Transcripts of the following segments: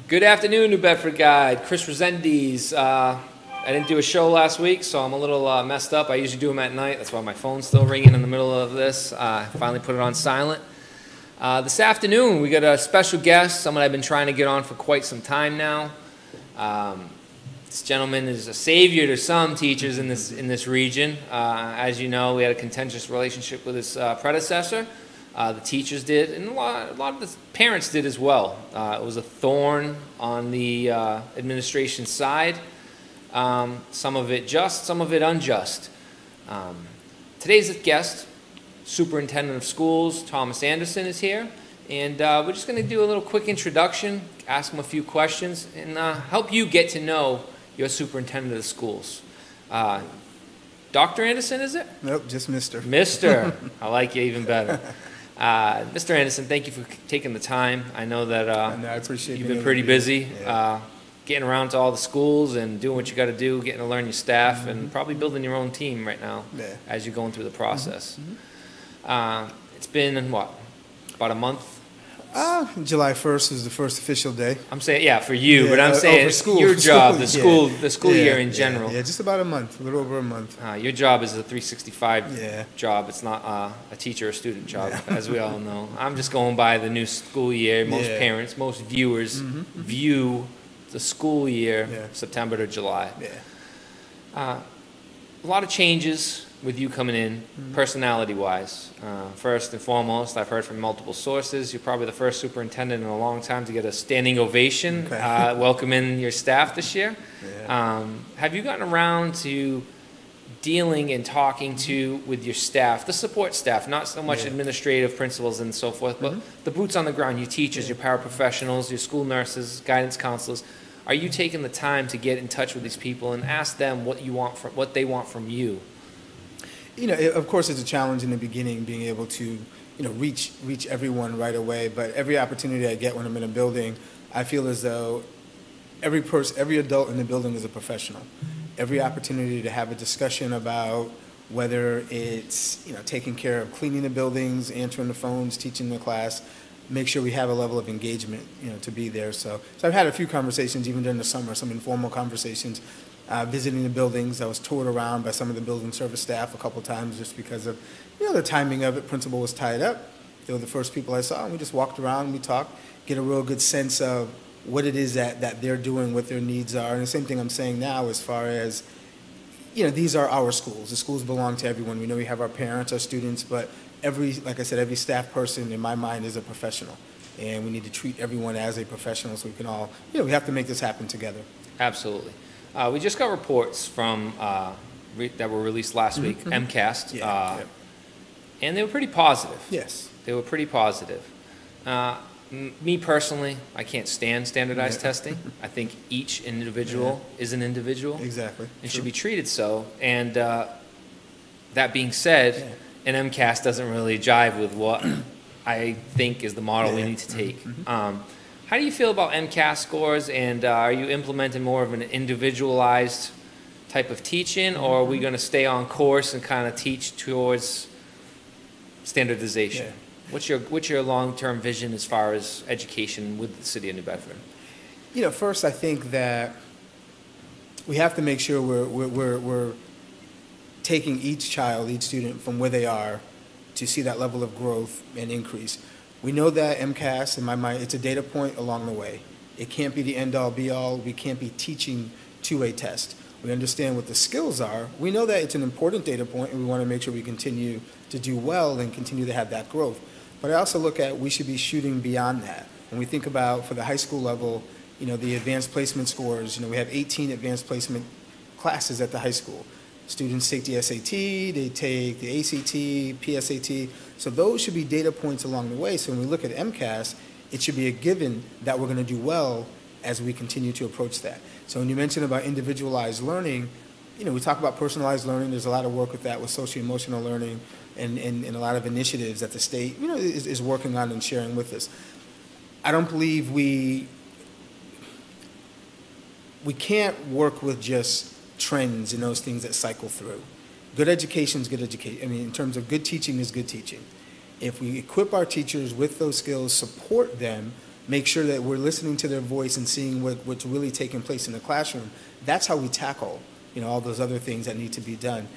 Good afternoon, New Bedford Guide. Chris Resendes. I didn't do a show last week, so I'm a little messed up. I usually do them at night. That's why my phone's still ringing in the middle of this. I finally put it on silent. This afternoon, we got a special guest, someone I've been trying to get on for quite some time now. This gentleman is a savior to some teachers in this region. As you know, we had a contentious relationship with his predecessor. The teachers did, and a lot of the parents did as well. It was a thorn on the administration side. Some of it just, some of it unjust. Today's guest, Superintendent of Schools Thomas Anderson, is here, and we're just going to do a little quick introduction, ask him a few questions, and help you get to know your Superintendent of Schools. Dr. Anderson, is it? Nope, just Mr. Mr. I like you even better. Mr. Anderson, thank you for taking the time. I know that I appreciate you've been pretty busy getting around to all the schools and doing what you got to do, getting to learn your staff, and probably building your own team right now as you're going through the process. It's been, what, about a month? July 1st is the first official day. I'm saying, yeah, for you, but I'm saying your job, the school year in general. Yeah, just about a month, a little over a month. Your job is a 365 job. It's not a teacher or student job, as we all know. I'm just going by the new school year. Most parents, most viewers view the school year September to July. A lot of changes with you coming in, personality-wise. First and foremost, I've heard from multiple sources, you're probably the first superintendent in a long time to get a standing ovation welcoming your staff this year. Have you gotten around to dealing and talking with your staff, the support staff, not so much administrative principals and so forth, but the boots on the ground, your teachers, your paraprofessionals, your school nurses, guidance counselors? Are you taking the time to get in touch with these people and ask them what they want from you? You know, of course, it's a challenge in the beginning, being able to, reach everyone right away. But every opportunity I get when I'm in a building, I feel as though every adult in the building is a professional. Every opportunity to have a discussion about whether it's, taking care of cleaning the buildings, answering the phones, teaching the class, make sure we have a level of engagement, to be there. So I've had a few conversations, even during the summer, some informal conversations. Visiting the buildings. I was toured around by some of the building service staff a couple times just because of, the timing of it. Principal was tied up. They were the first people I saw, and we just walked around, we talked, get a real good sense of what it is that they're doing, what their needs are. And the same thing I'm saying now as far as, these are our schools. The schools belong to everyone. We know we have our parents, our students, but like I said, every staff person in my mind is a professional. And we need to treat everyone as a professional so we can all, we have to make this happen together. Absolutely. We just got reports from that were released last week, MCAST, and they were pretty positive. Yes. They were pretty positive. Me personally, I can't stand standardized testing. I think each individual is an individual. Exactly. And should be treated so. And that being said, an MCAST doesn't really jive with what I think is the model we need to take. How do you feel about MCAS scores, and are you implementing more of an individualized type of teaching, or are we going to stay on course and kind of teach towards standardization? What's your long-term vision as far as education with the city of New Bedford? First, I think that we have to make sure we're taking each child, each student from where they are to see that level of growth and increase. We know that MCAS, in my mind, it's a data point along the way. It can't be the end-all, be-all. We can't be teaching to a test. We understand what the skills are. We know that it's an important data point, and we want to make sure we continue to do well and continue to have that growth. But I also look at we should be shooting beyond that. When we think about, for the high school level, the advanced placement scores, we have 18 advanced placement classes at the high school. Students take the SAT, they take the ACT, PSAT. So those should be data points along the way. So when we look at MCAS, it should be a given that we're going to do well as we continue to approach that. So when you mentioned about individualized learning, we talk about personalized learning. There's a lot of work with that, with socio-emotional learning and a lot of initiatives that the state, is working on and sharing with us. I don't believe we can't work with just trends and those things that cycle through. Good education is good education. I mean, in terms of good teaching is good teaching. If we equip our teachers with those skills, support them, make sure that we're listening to their voice and seeing what's really taking place in the classroom. That's how we tackle, all those other things that need to be done.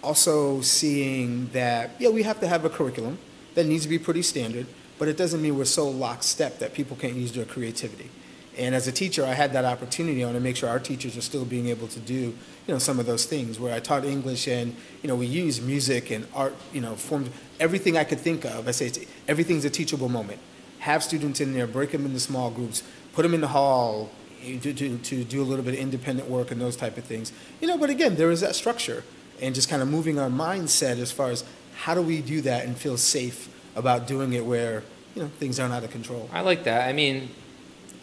Also seeing that, we have to have a curriculum that needs to be pretty standard, but it doesn't mean we're so lockstep that people can't use their creativity. And as a teacher, I had that opportunity. I want to make sure our teachers are still being able to do, some of those things. Where I taught English, and we use music and art, forms, everything I could think of. I say everything's a teachable moment. Have students in there, break them into small groups, put them in the hall to do a little bit of independent work and those type of things. But again, there is that structure, and just kind of moving our mindset as far as how do we do that and feel safe about doing it where things aren't out of control. I like that. I mean,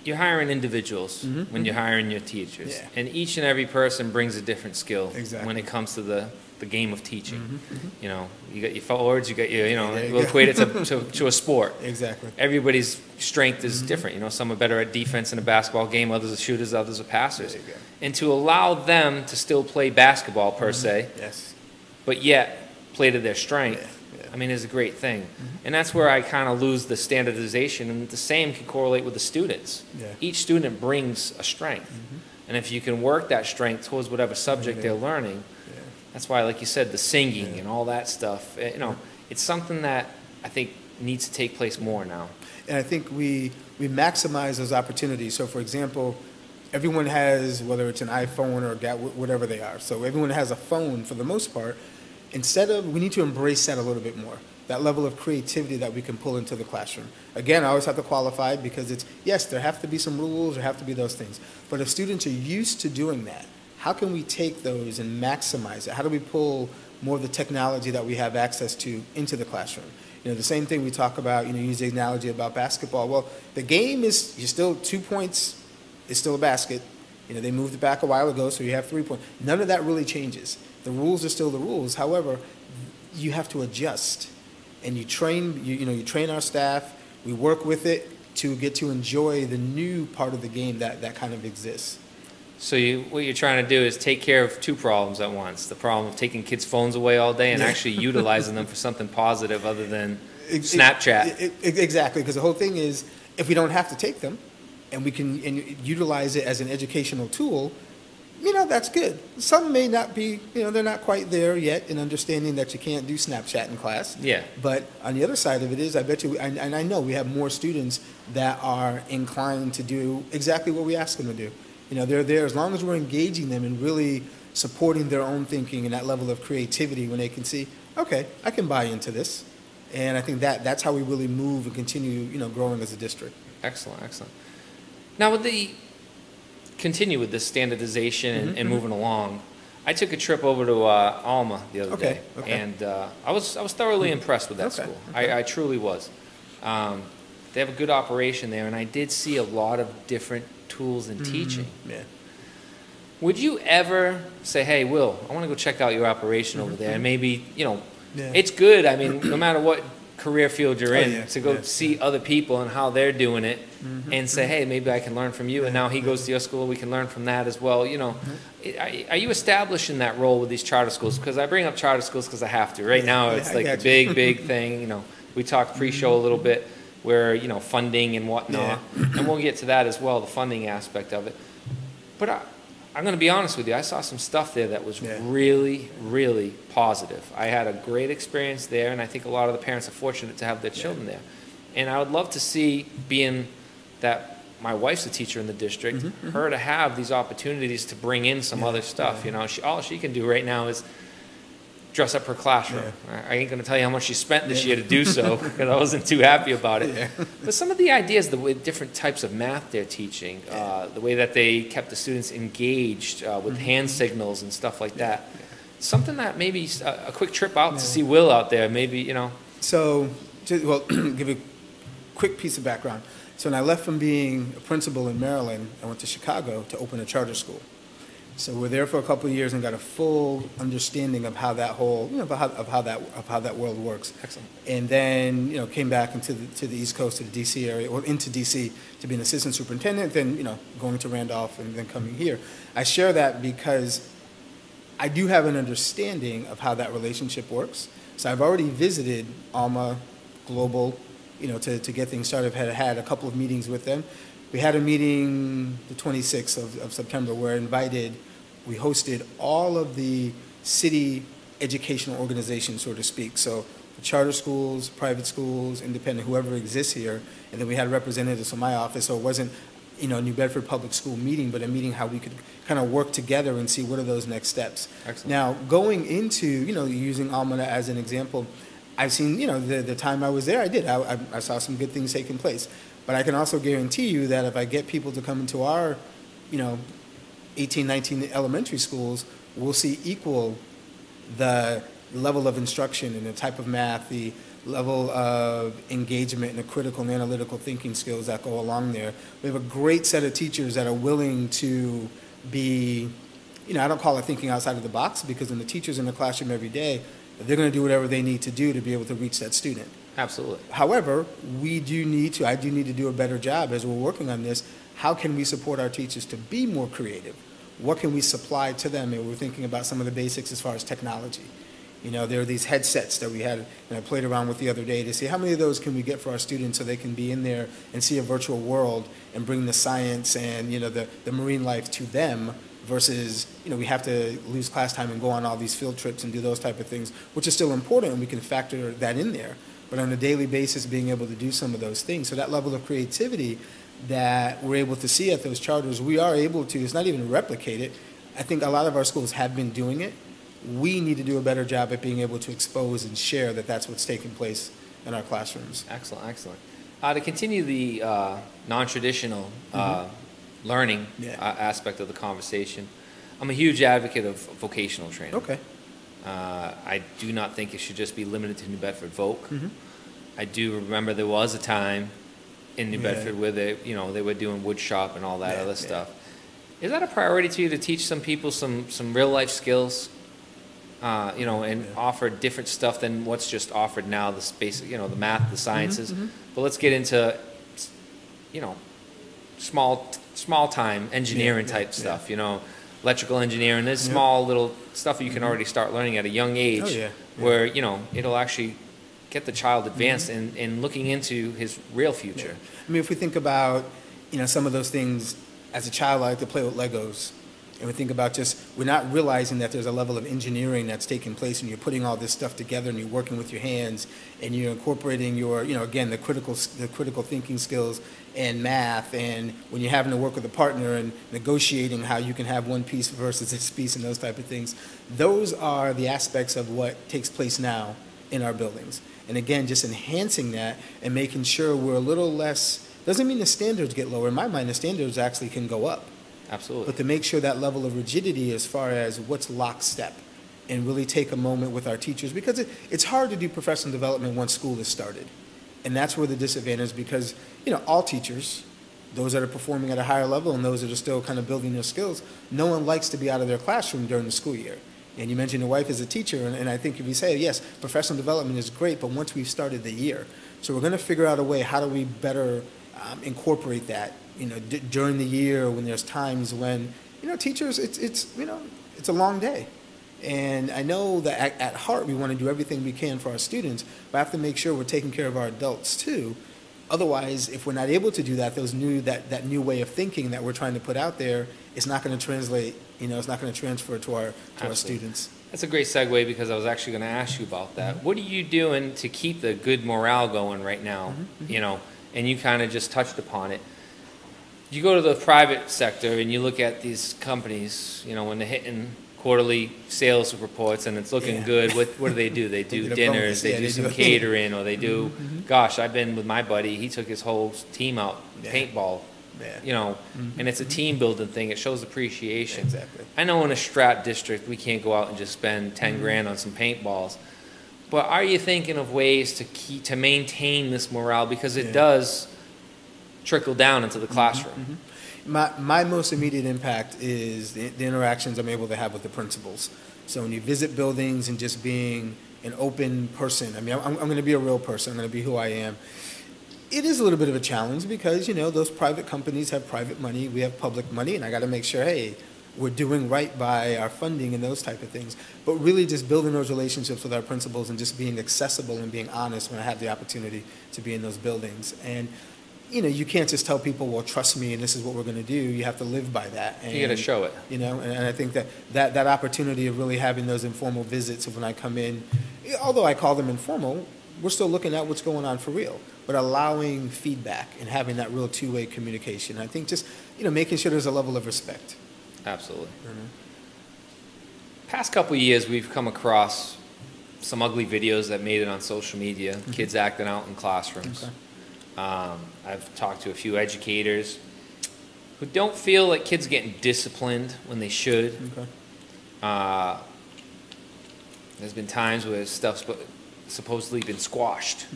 you're hiring individuals when you're hiring your teachers, and each and every person brings a different skill when it comes to the game of teaching. You got your forwards, you got your, we'll equate it to a sport. Exactly. Everybody's strength is different. Some are better at defense in a basketball game, others are shooters, others are passers. And to allow them to still play basketball per se, but yet play to their strength, I mean, is a great thing. And that's where I kind of lose the standardization, and the same can correlate with the students. Each student brings a strength. And if you can work that strength towards whatever subject they're learning, that's why, like you said, the singing and all that stuff, it's something that I think needs to take place more now. And I think we maximize those opportunities. So, for example, everyone has, whether it's an iPhone or whatever they are, so everyone has a phone for the most part. We need to embrace that a little bit more, that level of creativity that we can pull into the classroom. Again, I always have to qualify, because yes, there have to be some rules, there have to be those things. But if students are used to doing that, how can we take those and maximize it? How do we pull more of the technology that we have access to into the classroom? The same thing we talk about, use the analogy about basketball. Well, the game is, you're still 2 points, it's still a basket. They moved it back a while ago, so you have 3 points. None of that really changes. The rules are still the rules. However, you have to adjust, and you train. You train our staff. We work with it to get to enjoy the new part of the game that kind of exists. So what you're trying to do is take care of two problems at once: the problem of taking kids' phones away all day, and actually utilizing them for something positive other than Snapchat. Exactly, because the whole thing is, if we don't have to take them, and we can utilize it as an educational tool, that's good. Some may not be, they're not quite there yet in understanding that you can't do Snapchat in class. But on the other side of it is, I bet you, and I know we have more students that are inclined to do exactly what we ask them to do. They're there as long as we're engaging them and really supporting their own thinking and that level of creativity when they can see, okay, I can buy into this. And I think that's how we really move and continue, growing as a district. Excellent, excellent. Now, continue with this standardization and moving along. I took a trip over to Alma the other day, and I was thoroughly impressed with that school. I truly was. They have a good operation there, and I did see a lot of different tools in teaching. Would you ever say, hey, Will, I want to go check out your operation over there, and maybe, it's good. I mean, no matter what career field you're in, to go see other people and how they're doing it, and say, hey, maybe I can learn from you, and now he goes to your school, we can learn from that as well. Are you establishing that role with these charter schools? Because I bring up charter schools because I have to. Right now, it's like the big thing. We talked pre-show a little bit where, funding and whatnot, and we'll get to that as well, the funding aspect of it. But I'm going to be honest with you, I saw some stuff there that was really, really positive. I had a great experience there, and I think a lot of the parents are fortunate to have their children there. And I would love to see, being that my wife's a teacher in the district, her to have these opportunities to bring in some other stuff. All she can do right now is dress up her classroom. I ain't going to tell you how much she spent this year to do so, because I wasn't too happy about it. But some of the ideas, the way different types of math they're teaching, the way that they kept the students engaged with hand signals and stuff like that. Something that maybe a quick trip out to see Will out there, maybe, So, give a quick piece of background. So when I left from being a principal in Maryland, I went to Chicago to open a charter school. So we're there for a couple of years and got a full understanding of how that whole, of how that world works. Excellent. And then, came back to the East Coast, to the D.C. area, or into D.C. to be an assistant superintendent. Then, going to Randolph and then coming here. I share that because I do have an understanding of how that relationship works. So I've already visited Alma Global to get things started. I've had a couple of meetings with them. We had a meeting the 26th of September where we hosted all of the city educational organizations, so to speak. So the charter schools, private schools, independent, whoever exists here. And then we had representatives from my office. So it wasn't, a New Bedford Public School meeting, but a meeting how we could kind of work together and see what are those next steps. Excellent. Now, going into, using Alma as an example, I've seen, the time I was there, I saw some good things taking place. But I can also guarantee you that if I get people to come into our, 18, 19 elementary schools, we'll see equal the level of instruction and the type of math, the level of engagement and the critical and analytical thinking skills that go along there. We have a great set of teachers that are willing to be, I don't call it thinking outside of the box, because when the teacher's in the classroom every day, they're going to do whatever they need to do to be able to reach that student. Absolutely. However, I do need to do a better job as we're working on this. How can we support our teachers to be more creative? What can we supply to them? And we're thinking about some of the basics as far as technology. There are these headsets that we had, and I played around with the other day to see how many of those can we get for our students so they can be in there and see a virtual world and bring the science and, the marine life to them versus, we have to lose class time and go on all these field trips and do those type of things, which is still important, and we can factor that in there. But on a daily basis, being able to do some of those things. So that level of creativity that we're able to see at those charters, we are able to, it's not even replicate it. I think a lot of our schools have been doing it. We need to do a better job at being able to expose and share that that's what's taking place in our classrooms. Excellent, excellent. To continue the non-traditional learning aspect of the conversation, I'm a huge advocate of vocational training. Okay. I do not think it should just be limited to New Bedford Voc. I do remember there was a time in New Bedford where they were doing wood shop and all that other stuff. Is that a priority to you to teach some people some real life skills? And offer different stuff than what's just offered now, the space, the math, the sciences. But let's get into, small time engineering type stuff, electrical engineering. There's small little stuff that you can already start learning at a young age where, it'll actually get the child advanced in looking into his real future. I mean, if we think about, some of those things, as a child, I like to play with Legos. And we think about we're not realizing that there's a level of engineering that's taking place, and you're putting all this stuff together, and you're working with your hands, and you're incorporating your, again, the critical thinking skills and math, and when you're having to work with a partner and negotiating how you can have one piece versus this piece and those type of things. Those are the aspects of what takes place now in our buildings. And again, just enhancing that and making sure we're a little less, doesn't mean the standards get lower. In my mind, the standards actually can go up. Absolutely. But to make sure that level of rigidity as far as what's lockstep, and really take a moment with our teachers, because it's hard to do professional development once school is started. And that's where the disadvantage is, because, all teachers, those that are performing at a higher level and those that are still kind of building their skills, no one likes to be out of their classroom during the school year. And you mentioned your wife as a teacher, and I think if you say, yes, professional development is great, but once we've started the year. So we're going to figure out a way, how do we better incorporate that, during the year when there's times when, teachers, it's a long day. And I know that at heart we want to do everything we can for our students, but I have to make sure we're taking care of our adults too. Otherwise, if we're not able to do that, that new way of thinking that we're trying to put out there, it's not going to translate, it's not going to transfer to our students. That's a great segue, because I was actually going to ask you about that. What are you doing to keep the good morale going right now? And you kind of just touched upon it. You go to the private sector and you look at these companies, when they're hitting quarterly sales reports and it's looking good, what do? They do dinners, they do some catering, or they do, gosh, I've been with my buddy, he took his whole team out, paintball, and it's a team building thing. It shows appreciation. Exactly. I know in a Strat district, we can't go out and just spend 10 grand on some paintballs. But are you thinking of ways to maintain this morale? Because it does trickle down into the classroom. My most immediate impact is the interactions I'm able to have with the principals. So when you visit buildings and just being an open person, I mean, I'm going to be a real person. I'm going to be who I am. It is a little bit of a challenge because, those private companies have private money. We have public money, and I got to make sure, hey, we're doing right by our funding and those type of things. But really just building those relationships with our principals and just being accessible and being honest when I have the opportunity to be in those buildings. And, you know, you can't just tell people, well, trust me, and this is what we're going to do. You have to live by that. And, You got to show it. You know, and I think that opportunity of really having those informal visits of when I come in, although I call them informal, we're still looking at what's going on for real, but allowing feedback and having that real two-way communication. I think just, you know, making sure there's a level of respect. Absolutely. Past couple of years, we've come across some ugly videos that made it on social media, kids acting out in classrooms. Okay. I've talked to a few educators who don't feel like kids are getting disciplined when they should. Okay. There's been times where stuff's supposedly been squashed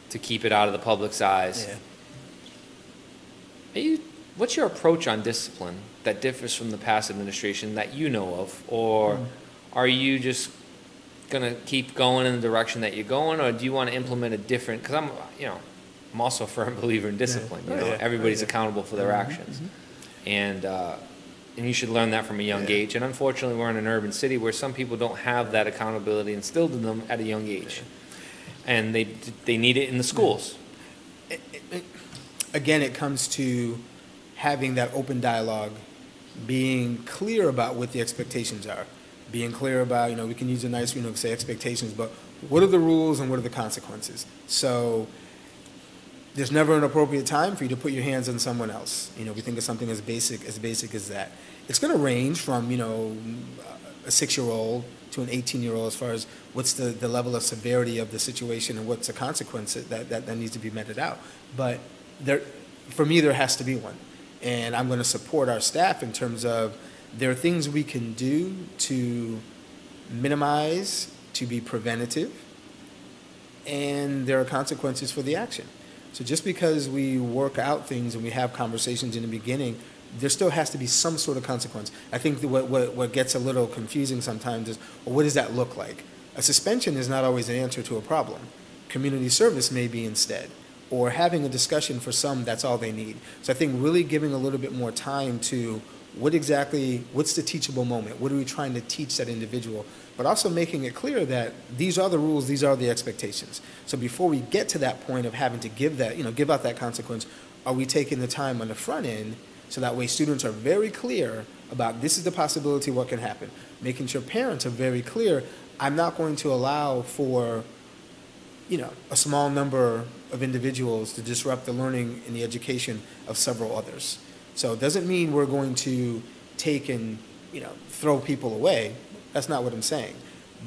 to keep it out of the public's eyes. Yeah. What's your approach on discipline that differs from the past administration that you know of? Or are you just going to keep going in the direction that you're going, or do you want to implement a different, because I'm also a firm believer in discipline. Yeah. You know, everybody's accountable for their actions. And you should learn that from a young age. And unfortunately, we're in an urban city where some people don't have that accountability instilled in them at a young age. And they need it in the schools. Again, it comes to having that open dialogue, being clear about what the expectations are, being clear about, we can use a nice, say expectations, but what are the rules and what are the consequences? So there's never an appropriate time for you to put your hands on someone else. We think of something as basic as that. It's going to range from, a 6-year-old to an 18-year-old as far as what's the level of severity of the situation and what's the consequence that needs to be meted out. But for me, there has to be one. And I'm going to support our staff in terms of there are things we can do to minimize, to be preventative, and there are consequences for the action. So just because we work out things and we have conversations in the beginning, there still has to be some sort of consequence. I think what gets a little confusing sometimes is, well, what does that look like? A suspension is not always an answer to a problem. Community service may be instead. Or having a discussion for some, that's all they need. So I think really giving a little bit more time to what's the teachable moment? What are we trying to teach that individual? But also making it clear that these are the rules, these are the expectations. So before we get to that point of having to give out that consequence, are we taking the time on the front end so that way students are very clear about this is the possibility, what can happen? Making sure parents are very clear, I'm not going to allow for a small number of individuals to disrupt the learning and the education of several others. So it doesn't mean we're going to take and, throw people away. That's not what I'm saying.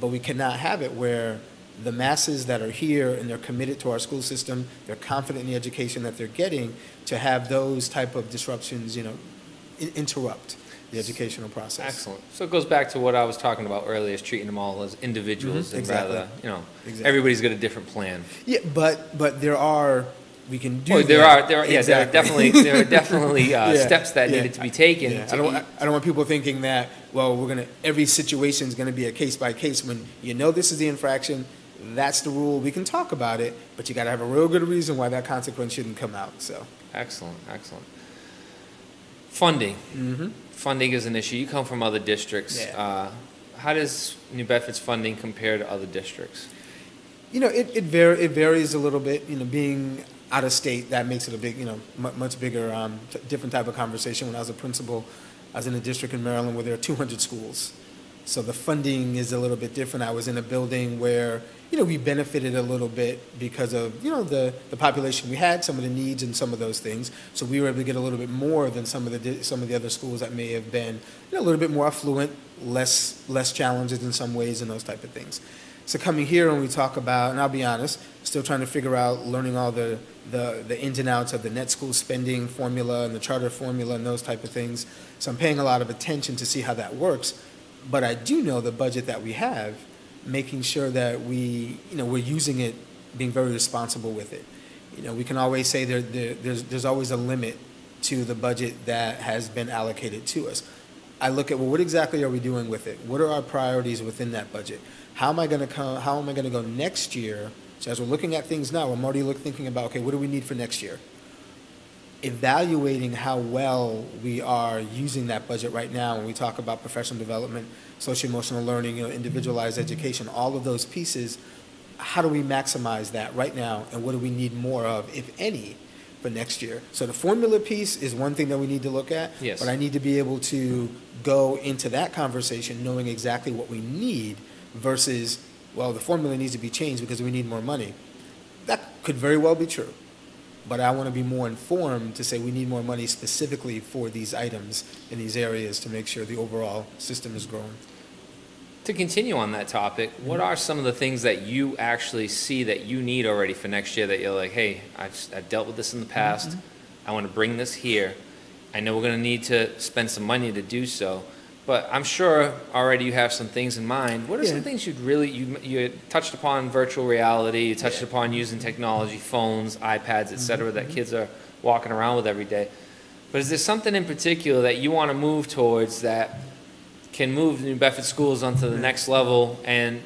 But we cannot have it where the masses that are here and they're committed to our school system, they're confident in the education that they're getting, to have those type of disruptions, interrupt the educational process. Excellent. So it goes back to what I was talking about earlier, is treating them all as individuals, and rather, Exactly. everybody's got a different plan. Yeah, but there are, we can do. Well, there are exactly. there are definitely steps that needed to be taken. Yeah. I don't want people thinking that, well, every situation is going to be a case by case. When this is the infraction, that's the rule. We can talk about it, but you got to have a real good reason why that consequence shouldn't come out. So. Excellent. Funding. Funding is an issue. You come from other districts. Yeah. How does New Bedford's funding compare to other districts? It varies a little bit. Being out of state, that makes it a big, much bigger, different type of conversation. When I was a principal, I was in a district in Maryland where there are 200 schools. So the funding is a little bit different. I was in a building where, we benefited a little bit because of, the population we had, some of the needs and some of those things. So we were able to get a little bit more than some of the other schools that may have been a little bit more affluent, less challenges in some ways and those type of things. So coming here and we talk about, and I'll be honest, still trying to figure out, learning all the ins and outs of the net school spending formula and the charter formula and those type of things. So I'm paying a lot of attention to see how that works. But I do know the budget that we have, making sure that we're using it, being very responsible with it. We can always say there's always a limit to the budget that has been allocated to us. I look at, what exactly are we doing with it? What are our priorities within that budget? How am I going to go next year? So as we're looking at things now, I'm already thinking about, okay, what do we need for next year? evaluating how well we are using that budget right now when we talk about professional development, social emotional learning, individualized education, all of those pieces. How do we maximize that right now, and what do we need more of, if any, for next year? So the formula piece is one thing that we need to look at, yes. But I need to be able to go into that conversation knowing exactly what we need versus, well, the formula needs to be changed because we need more money. That could very well be true. But I want to be more informed to say we need more money specifically for these items in these areas to make sure the overall system is growing. To continue on that topic, what are some of the things that you actually see that you need already for next year that you're like, hey, I've dealt with this in the past. I want to bring this here. I know we're going to need to spend some money to do so. But I'm sure already you have some things in mind. What are some things you'd really, you touched upon virtual reality, you touched upon using technology, phones, iPads, et cetera, that kids are walking around with every day. But is there something in particular that you want to move towards that can move the New Bedford schools onto the next level, and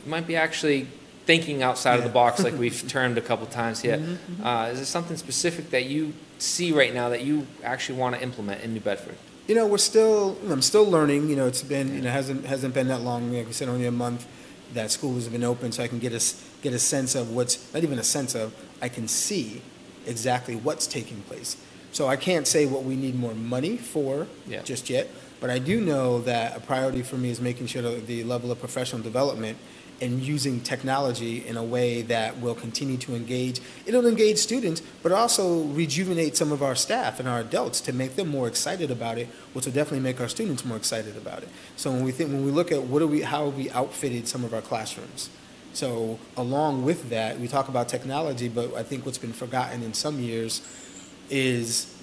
you might be actually thinking outside of the box like we've termed a couple times here? Is there something specific that you see right now that you actually want to implement in New Bedford? I'm still learning. It's been, hasn't been that long. Like we said, only a month that school has been open, so I can get a sense of what's, not even a sense of, I can see exactly what's taking place. So I can't say what we need more money for just yet, but I do know that a priority for me is making sure that the level of professional development and using technology in a way that will continue to engage. It'll engage students, but also rejuvenate some of our staff and our adults to make them more excited about it, which will definitely make our students more excited about it. So when we look at how have we outfitted some of our classrooms. So along with that, we talk about technology, but I think what's been forgotten in some years is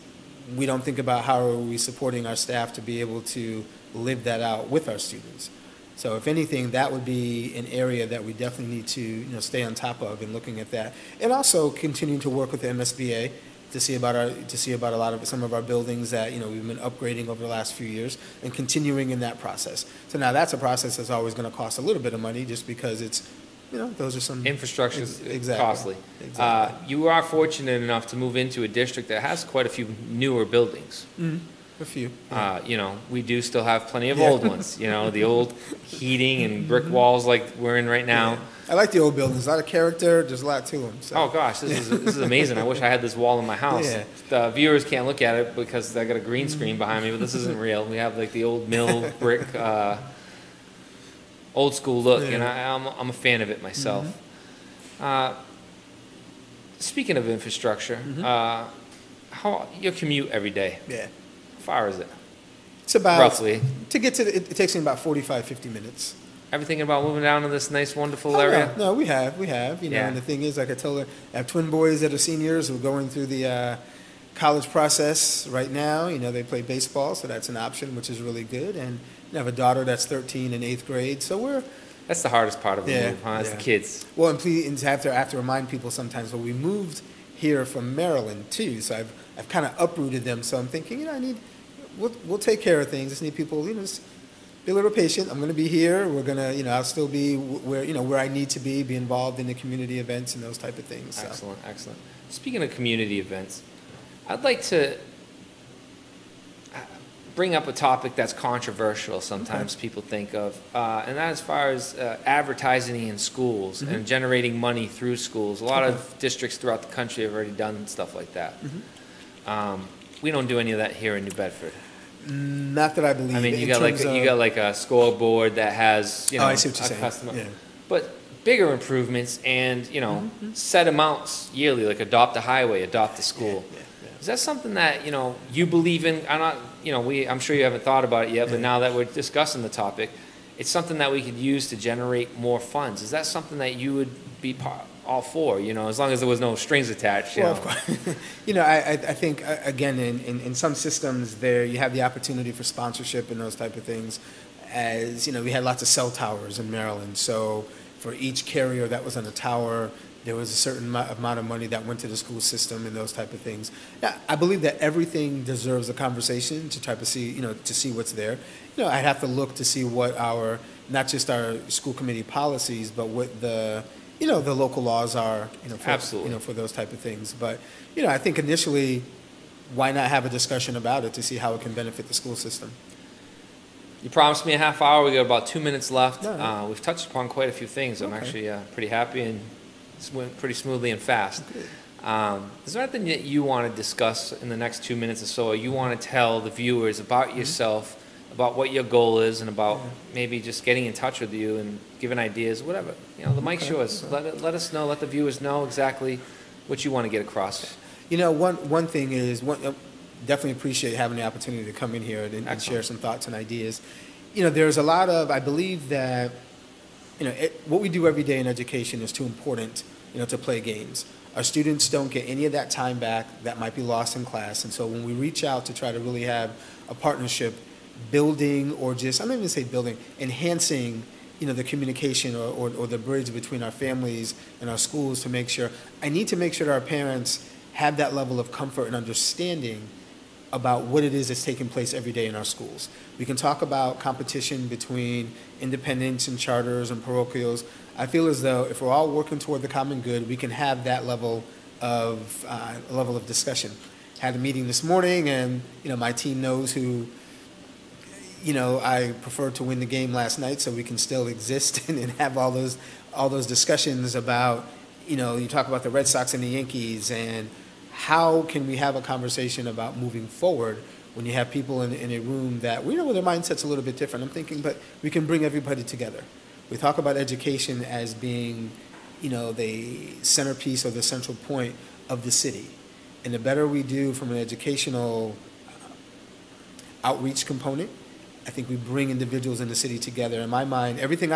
we don't think about how are we supporting our staff to be able to live that out with our students. So if anything, that would be an area that we definitely need to stay on top of and looking at that, and also continuing to work with the MSBA to see about a lot of some of our buildings that we've been upgrading over the last few years and continuing in that process. So now that's a process that's always going to cost a little bit of money just because it's those are some infrastructure is exactly. costly. Exactly. You are fortunate enough to move into a district that has quite a few newer buildings. A few. We do still have plenty of old ones. The old heating and brick walls like we're in right now. I like the old buildings. A lot of character. There's a lot to them. So. Oh gosh, this is amazing. I wish I had this wall in my house. Yeah. The viewers can't look at it because I got a green screen behind me, but this isn't real. We have like the old mill brick, old school look, and I'm a fan of it myself. Speaking of infrastructure, how your commute every day? Yeah. How far is it? It's about roughly to get to. It takes me about 45, 50 minutes. Ever thinking about moving down to this nice, wonderful area? No, we have. And the thing is, like I told her, I have twin boys that are seniors who are going through the college process right now. They play baseball, so that's an option, which is really good. And I have a daughter that's 13 in 8th grade, so we're. That's the hardest part of the move, huh? It's the kids. Well, and I have to remind people sometimes, but we moved here from Maryland too, so I've kind of uprooted them. So I'm thinking, we'll take care of things. Just need people, just be a little patient. I'm going to be here. We're going to, I'll still be where I need to be involved in the community events and those type of things. So. Excellent. Speaking of community events, I'd like to bring up a topic that's controversial sometimes people think of, and that as far as advertising in schools and generating money through schools. A lot of districts throughout the country have already done stuff like that. We don't do any of that here in New Bedford. Not that I believe. I mean, you got like a scoreboard that has I see what you're saying. Customer, but bigger improvements and set amounts yearly, like adopt a highway, adopt a school. Is that something that you believe in? I'm sure you haven't thought about it yet, but now that we're discussing the topic, it's something that we could use to generate more funds. Is that something that you would be all for? As long as there was no strings attached. Well, of course. I think again in some systems there you have the opportunity for sponsorship and those type of things. As we had lots of cell towers in Maryland, so for each carrier that was on a tower, there was a certain amount of money that went to the school system and those type of things. Now, I believe that everything deserves a conversation to try to see, to see what's there. I'd have to look to see what not just our school committee policies, but what the local laws are, for, Absolutely. For those type of things. But, I think initially why not have a discussion about it to see how it can benefit the school system? You promised me a half hour. We got about 2 minutes left. No. We've touched upon quite a few things. I'm Okay. actually pretty happy, and it's went pretty smoothly and fast. Is there anything that you want to discuss in the next 2 minutes or so, or you want to tell the viewers about yourself, about what your goal is, and about maybe just getting in touch with you and giving ideas, whatever? You know, the mic's yours. Let us know, let the viewers know exactly what you want to get across. You know, one thing is, definitely appreciate having the opportunity to come in here and share some thoughts and ideas. You know, there's a lot of, I believe that, you know, what we do every day in education is too important, you know, to play games. Our students don't get any of that time back that might be lost in class. And so when we reach out to try to really have a partnership, building, or just, I'm not even say building, enhancing, you know, the communication or the bridge between our families and our schools to make sure, I need to make sure that our parents have that level of comfort and understanding about what it is that's taking place every day in our schools. We can talk about competition between independents and charters and parochials. I feel as though if we're all working toward the common good, we can have that level of discussion. Had a meeting this morning, and you know, my team knows who, you know, I preferred to win the game last night, so we can still exist and have all those discussions about, you know, you talk about the Red Sox and the Yankees, and how can we have a conversation about moving forward when you have people in a room that we know where their mindset's a little bit different. I'm thinking, but we can bring everybody together. We talk about education as being, you know, the centerpiece or the central point of the city. And the better we do from an educational outreach component, I think we bring individuals in the city together. In my mind, everything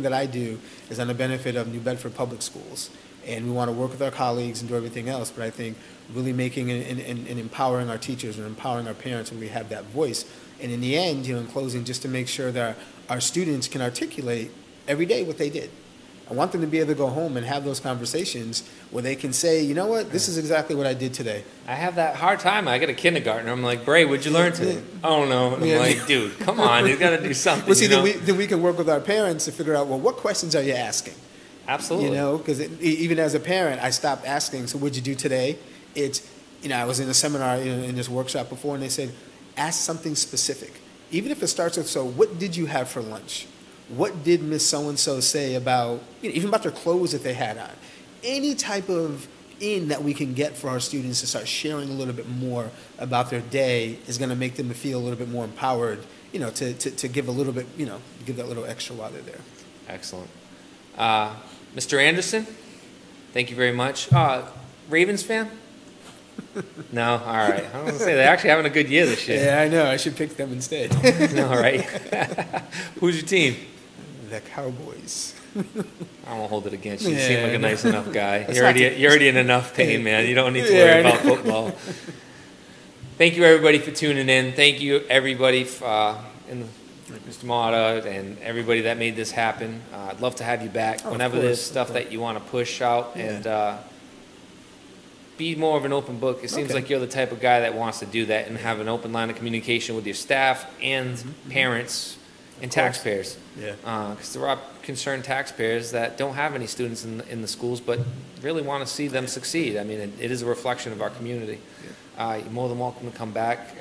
that I do is on the benefit of New Bedford Public Schools. And we want to work with our colleagues and do everything else, but I think really making and empowering our teachers and empowering our parents when we have that voice. And in the end, you know, in closing, just to make sure that our students can articulate every day what they did. I want them to be able to go home and have those conversations where they can say, you know what, this is exactly what I did today. I have that hard time. I got a kindergartner. I'm like, Bray, what'd you learn today? I don't know. I'm like, dude, come on. You got to do something. Well, see, you know? then we can work with our parents to figure out, well, what questions are you asking? Absolutely. You know, because even as a parent, I stopped asking, so what'd you do today? It's, you know, I was in a seminar, you know, in this workshop before, and they said, ask something specific. Even if it starts with, so what did you have for lunch? What did Miss So-and-so say about, you know, even about their clothes that they had on? Any type of in that we can get for our students to start sharing a little bit more about their day is going to make them feel a little bit more empowered, you know, to give a little bit, you know, give that little extra while they're there. Excellent. Mr. Anderson, thank you very much. Ravens fan? No? All right. I was going to say, they're actually having a good year this year. Yeah, I know. I should pick them instead. All right. Who's your team? The Cowboys. I won't hold it against you. You Yeah, seem like a nice enough guy. You're not already in enough pain, man. You don't need to worry about football. Thank you, everybody, for tuning in. Thank you, everybody, Mr. Mata and everybody that made this happen. I'd love to have you back whenever there's stuff that you want to push out and be more of an open book. It seems like you're the type of guy that wants to do that and have an open line of communication with your staff and parents and taxpayers. Yeah. Because there are concerned taxpayers that don't have any students in the schools but really want to see them succeed. I mean, it is a reflection of our community. You're more than welcome to come back.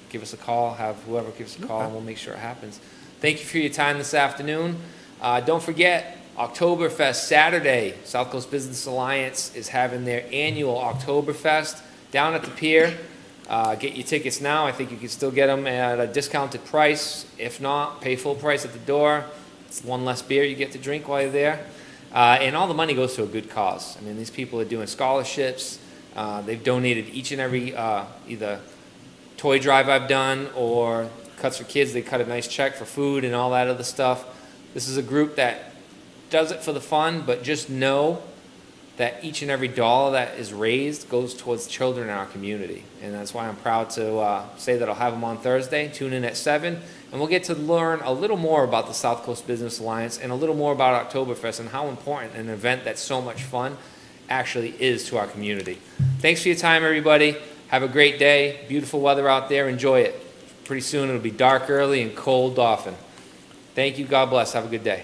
Give us a call, have whoever gives a call, and we'll make sure it happens. Thank you for your time this afternoon. Don't forget, Oktoberfest Saturday. South Coast Business Alliance is having their annual Oktoberfest down at the pier. Get your tickets now. I think you can still get them at a discounted price. If not, pay full price at the door. It's one less beer you get to drink while you're there. And all the money goes to a good cause. I mean, these people are doing scholarships. They've donated each and every either toy drive I've done or Cuts for Kids. They cut a nice check for food and all that other stuff. This is a group that does it for the fun, but just know that each and every dollar that is raised goes towards children in our community. And that's why I'm proud to say that I'll have them on Thursday. Tune in at 7, and we'll get to learn a little more about the South Coast Business Alliance and a little more about Oktoberfest and how important an event that's so much fun actually is to our community. Thanks for your time, everybody. Have a great day. Beautiful weather out there. Enjoy it. Pretty soon it'll be dark early and cold often. Thank you. God bless. Have a good day.